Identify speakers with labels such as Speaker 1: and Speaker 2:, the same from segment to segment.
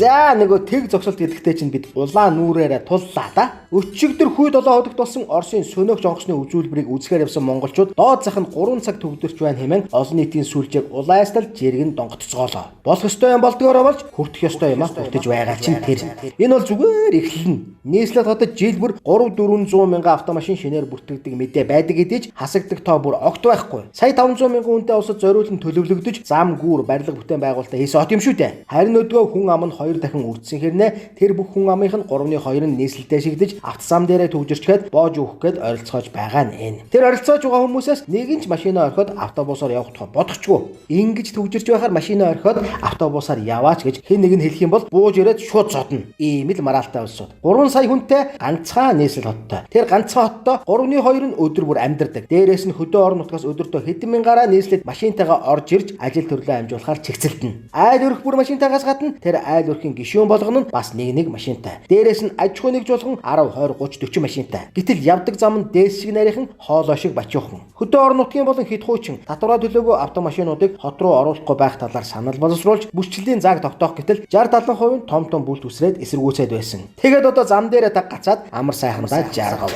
Speaker 1: За нөгөө тэг зогсолт гэдэгтэй чинь бид улаан нүрээрээ туллаа да. Өчигдөр хүй 7 хоногт болсон Оросын сөнөөх жонгочны үзүүлбэрийг үзэхээр явсан монголчууд доод зах нь 3 цаг төгдөрч байна хэмээн олон нийтийн сүлжээг улайстал жиргэн донготцоолоо. Болох ёстой юм болдгоороо болж хүртэх ёстой юм хүртэж байгаа чинь тэр. Энэ бол зүгээр эхлэн. Нийслэл хотод жил бүр 3-400 мянган автомашин шинээр бүртгэгдэг мэдээ байдаг гэдэж хасагддаг тоо бүр огт байхгүй. Сая 500 мянган хүнтэй улсад зориулан төлөвлөгдөж зам гүүр барилга бүтээн байгуулалтаа хийсэн хот юм шүү дээ. Харин өдгөө хүн ам нь 2 дахин үрдсэн хэрнээ тэр бүх хүн амынх нь 3-2 нь нийслэлдээ шигдэж автозам дээрээ төвжирчгээд боож өгөх гээд оролцоож байгаа нь. Тэр оролцоож байгаа хүмүүсээс нэг нь ч машинаа орхиод автобусаар явах тухай бодохгүй. Ингэж төвжирч байхаар машинаа орхиод автобусаар яваач гэж хэн нэг нь хэлэх юм бол бууж ирээд шууд зодно. Ийм л маргаалтай улсууд. 3 сая хүнтэй ганцхан нийслэл хоттой. Тэр ганцхан хоттой 3-2 нь өдөр бүр амьдардаг. Дээрээс нь хөдөө орон нутгаас өдөртөө хэдэн мянгаараа нийслэл машинтайгаа орж ирж ажил төрлөө амжуулахаар чигцэлдэнэ. Айл өрх бүр машинтайгаас гадна тэр айл өрхийн гишүүн болгоно нь бас нэг машинтай. Дээрээс нь аж ахуй нэгжүүлхэн 10, 20, 30, 40 машинтай. Гэтэл явдаг зам нь дээс шиг нарийнхан хоолой шиг бачуухан. Хөдөө орон нутгийн болон хэд хуучин татвараа төлөөгүй автомашинуудыг хот руу оруулахгүй байх талаар санал боловсруулж бүрчлэлийн зааг тогтоох гэтэл 60-70% нь том бүлт үсрээд эсэргүүцээд байсан. Тэгээд одоо зам дээрээ даг гацаад амар сайхандаа жаргав.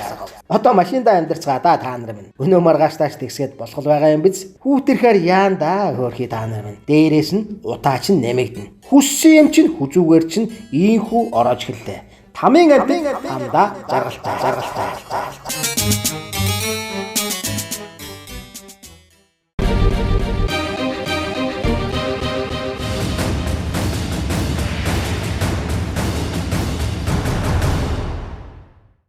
Speaker 1: Одоо машиндаа амьдарцгаа да та нар минь. Өнөө маргааш тааш тэгсгээд болох байгаа юм биз? Хүүтэрхээр яанда хөөрхий та нар минь. Дээрээс нь утаач нь нэмэгдэнэ. Хүссэн юм чинь хүзүүгээр чинь ийхүү ороож эхэллээ. Тамийн амтан хамдаа жаргалтай.